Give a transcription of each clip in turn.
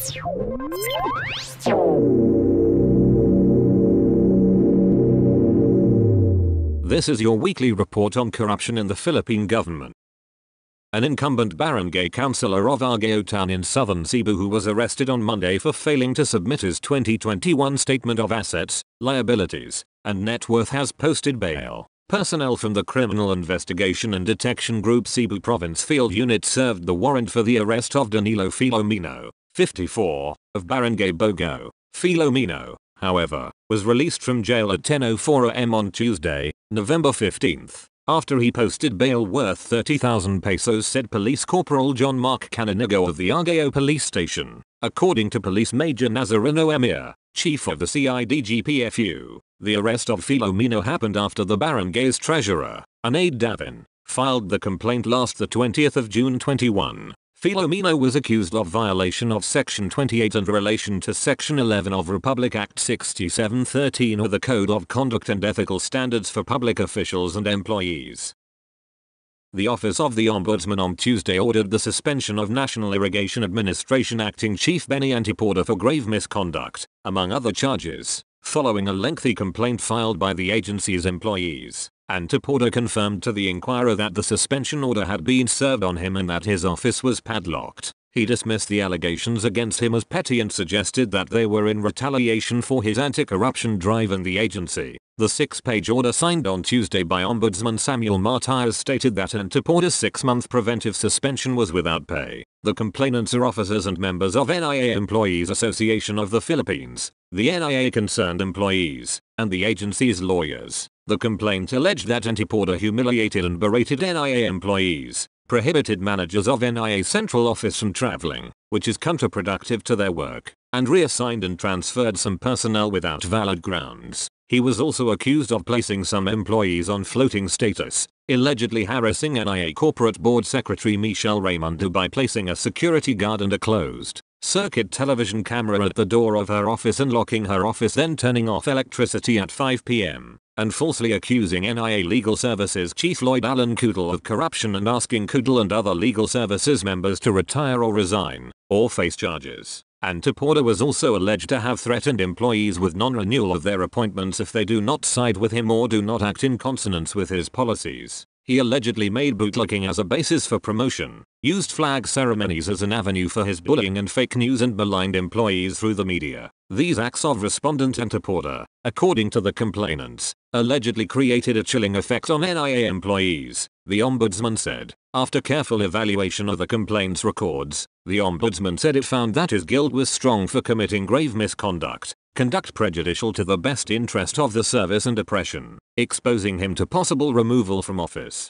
This is your weekly report on corruption in the Philippine government. An incumbent barangay councilor of Ageo town in southern Cebu who was arrested on Monday for failing to submit his 2021 statement of assets, liabilities, and net worth has posted bail. Personnel from the Criminal Investigation and Detection Group Cebu Province Field Unit served the warrant for the arrest of Danilo Filomeno, 54, of Barangay Bogo. Filomeno, however, was released from jail at 10:04 am on Tuesday, November 15th, after he posted bail worth 30,000 pesos, said Police Corporal John Mark Cananigo of the Ageo Police Station. According to Police Major Nazareno Emir, chief of the CIDGPFU, the arrest of Filomeno happened after the barangay's treasurer, Anaid Davin, filed the complaint last the 20th of June 21. Filomeno was accused of violation of Section 28 in relation to Section 11 of Republic Act 6713 of the Code of Conduct and Ethical Standards for Public Officials and Employees. The Office of the Ombudsman on Tuesday ordered the suspension of National Irrigation Administration Acting Chief Benny Antiporda for grave misconduct, among other charges, following a lengthy complaint filed by the agency's employees. Antiporda confirmed to the Inquirer that the suspension order had been served on him and that his office was padlocked. He dismissed the allegations against him as petty and suggested that they were in retaliation for his anti-corruption drive in the agency. The 6-page order signed on Tuesday by Ombudsman Samuel Martires stated that Antiporda's 6-month preventive suspension was without pay. The complainants are officers and members of NIA Employees Association of the Philippines, the NIA concerned employees, and the agency's lawyers. The complaint alleged that Antiporda humiliated and berated NIA employees, prohibited managers of NIA central office from traveling, which is counterproductive to their work, and reassigned and transferred some personnel without valid grounds. He was also accused of placing some employees on floating status, allegedly harassing NIA Corporate Board Secretary Michelle Raimundo by placing a security guard and a closed circuit television camera at the door of her office and locking her office, then turning off electricity at 5 p.m. and falsely accusing NIA Legal Services Chief Lloyd Allen Coodle of corruption and asking Coodle and other legal services members to retire or resign, or face charges. Antiporda was also alleged to have threatened employees with non-renewal of their appointments if they do not side with him or do not act in consonance with his policies. He allegedly made bootlicking as a basis for promotion, used flag ceremonies as an avenue for his bullying and fake news, and maligned employees through the media. These acts of respondent Antiporda, according to the complainants, allegedly created a chilling effect on NIA employees, the ombudsman said. After careful evaluation of the complaints records, the ombudsman said it found that his guilt was strong for committing grave misconduct, conduct prejudicial to the best interest of the service, and oppression, exposing him to possible removal from office.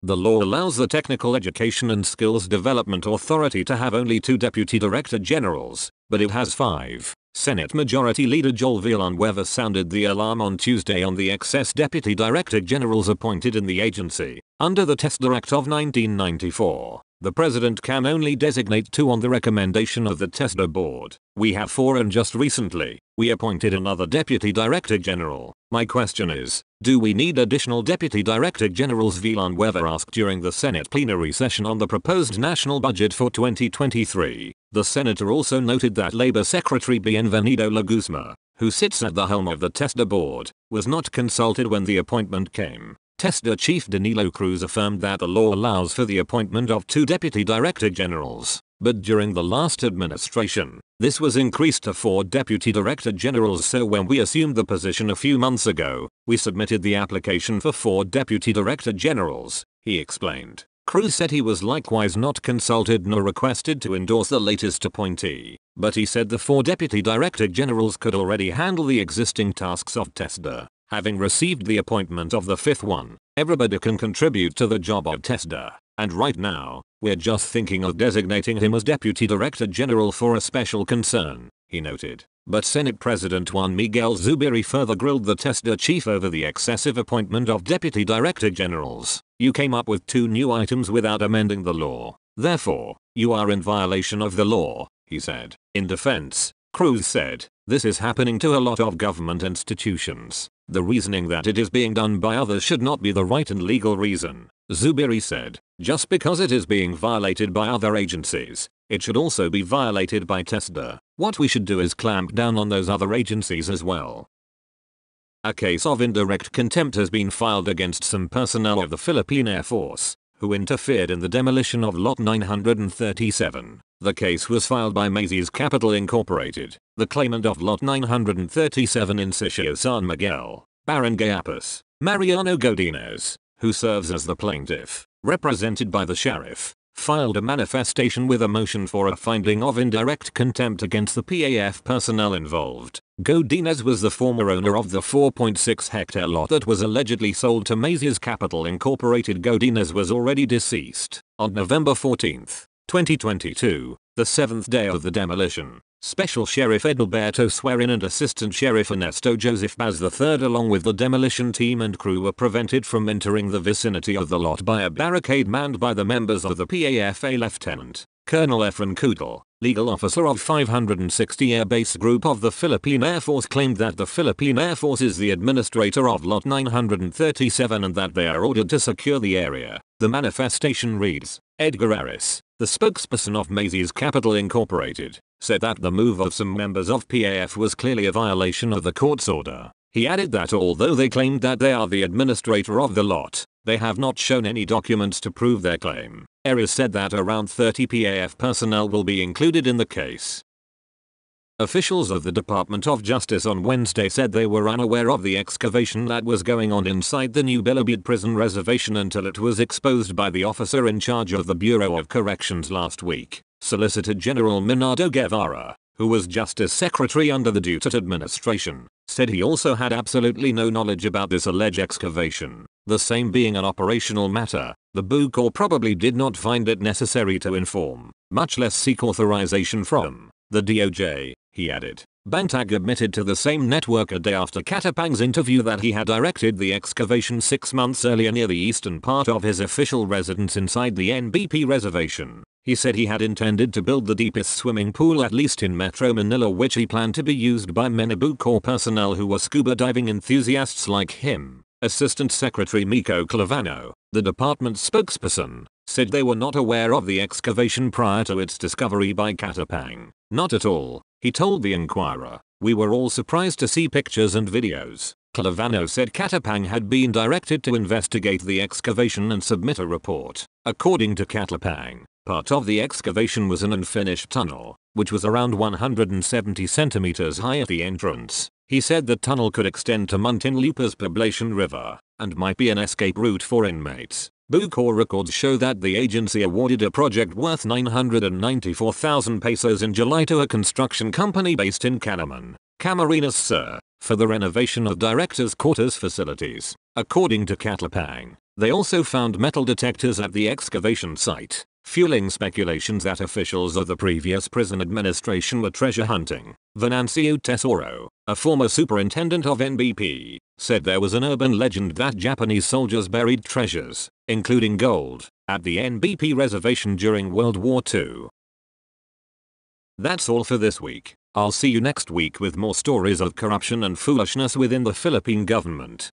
The law allows the Technical Education and Skills Development Authority to have only 2 Deputy Director Generals, but it has 5. Senate Majority Leader Joel Villanueva sounded the alarm on Tuesday on the excess Deputy Director Generals appointed in the agency. Under the TESDA Act of 1994, the President can only designate 2 on the recommendation of the TESDA Board. We have 4, and just recently, we appointed another Deputy Director General. My question is, do we need additional Deputy Director Generals? Villanueva asked during the Senate plenary session on the proposed national budget for 2023. The senator also noted that Labor Secretary Bienvenido Lagusma, who sits at the helm of the TESDA Board, was not consulted when the appointment came. TESDA Chief Danilo Cruz affirmed that the law allows for the appointment of 2 Deputy Director Generals, but during the last administration, this was increased to 4 Deputy Director Generals. So when we assumed the position a few months ago, we submitted the application for 4 Deputy Director Generals, he explained. Cruz said he was likewise not consulted nor requested to endorse the latest appointee, but he said the 4 Deputy Director Generals could already handle the existing tasks of TESDA. Having received the appointment of the 5th one, everybody can contribute to the job of TESDA, and right now, we're just thinking of designating him as Deputy Director General for a special concern, he noted. But Senate President Juan Miguel Zubiri further grilled the TESDA chief over the excessive appointment of Deputy Director Generals. You came up with 2 new items without amending the law. Therefore, you are in violation of the law, he said. In defense, Cruz said, this is happening to a lot of government institutions. The reasoning that it is being done by others should not be the right and legal reason. Zubiri said, just because it is being violated by other agencies, it should also be violated by TESDA. What we should do is clamp down on those other agencies as well. A case of indirect contempt has been filed against some personnel of the Philippine Air Force, who interfered in the demolition of Lot 937. The case was filed by Macy's Capital Incorporated, the claimant of Lot 937 in Sitio San Miguel, Barangay Apus, Mariano Godinez, who serves as the plaintiff, represented by the sheriff, filed a manifestation with a motion for a finding of indirect contempt against the PAF personnel involved. Godinez was the former owner of the 4.6-hectare lot that was allegedly sold to Macy's Capital Incorporated. Godinez was already deceased. On November 14, 2022, the 7th day of the demolition, Special Sheriff Edalberto Swerin and Assistant Sheriff Ernesto Joseph Baz III along with the demolition team and crew were prevented from entering the vicinity of the lot by a barricade manned by the members of the PAFA Lieutenant Colonel Efren Kudal, legal officer of 560 Air Base Group of the Philippine Air Force, claimed that the Philippine Air Force is the administrator of Lot 937 and that they are ordered to secure the area. The manifestation reads, Edgar Harris, the spokesperson of Macy's Capital Incorporated, said that the move of some members of PAF was clearly a violation of the court's order. He added that although they claimed that they are the administrator of the lot, they have not shown any documents to prove their claim. Harris said that around 30 PAF personnel will be included in the case. Officials of the Department of Justice on Wednesday said they were unaware of the excavation that was going on inside the new Bilibid prison reservation until it was exposed by the officer in charge of the Bureau of Corrections last week. Solicitor General Minardo Guevara, who was Justice Secretary under the Duterte administration, said he also had absolutely no knowledge about this alleged excavation. The same being an operational matter, the Bucor probably did not find it necessary to inform, much less seek authorization from, the DOJ, he added. Bantag admitted to the same network a day after Katapang's interview that he had directed the excavation 6 months earlier near the eastern part of his official residence inside the NBP reservation. He said he had intended to build the deepest swimming pool at least in Metro Manila, which he planned to be used by many Bucor personnel who were scuba diving enthusiasts like him. Assistant Secretary Miko Clavano, the department's spokesperson, said they were not aware of the excavation prior to its discovery by Katapang. Not at all, he told the Inquirer. We were all surprised to see pictures and videos. Clavano said Katapang had been directed to investigate the excavation and submit a report. According to Katapang, part of the excavation was an unfinished tunnel, which was around 170 centimeters high at the entrance. He said the tunnel could extend to Muntinlupa's Poblacion River, and might be an escape route for inmates. Bucor records show that the agency awarded a project worth 994,000 pesos in July to a construction company based in Canaman, Camarines Sur, for the renovation of directors' quarters facilities. According to Katapang, they also found metal detectors at the excavation site, fueling speculations that officials of the previous prison administration were treasure hunting. Venancio Tesoro, a former superintendent of NBP, said there was an urban legend that Japanese soldiers buried treasures, including gold, at the NBP reservation during World War II. That's all for this week. I'll see you next week with more stories of corruption and foolishness within the Philippine government.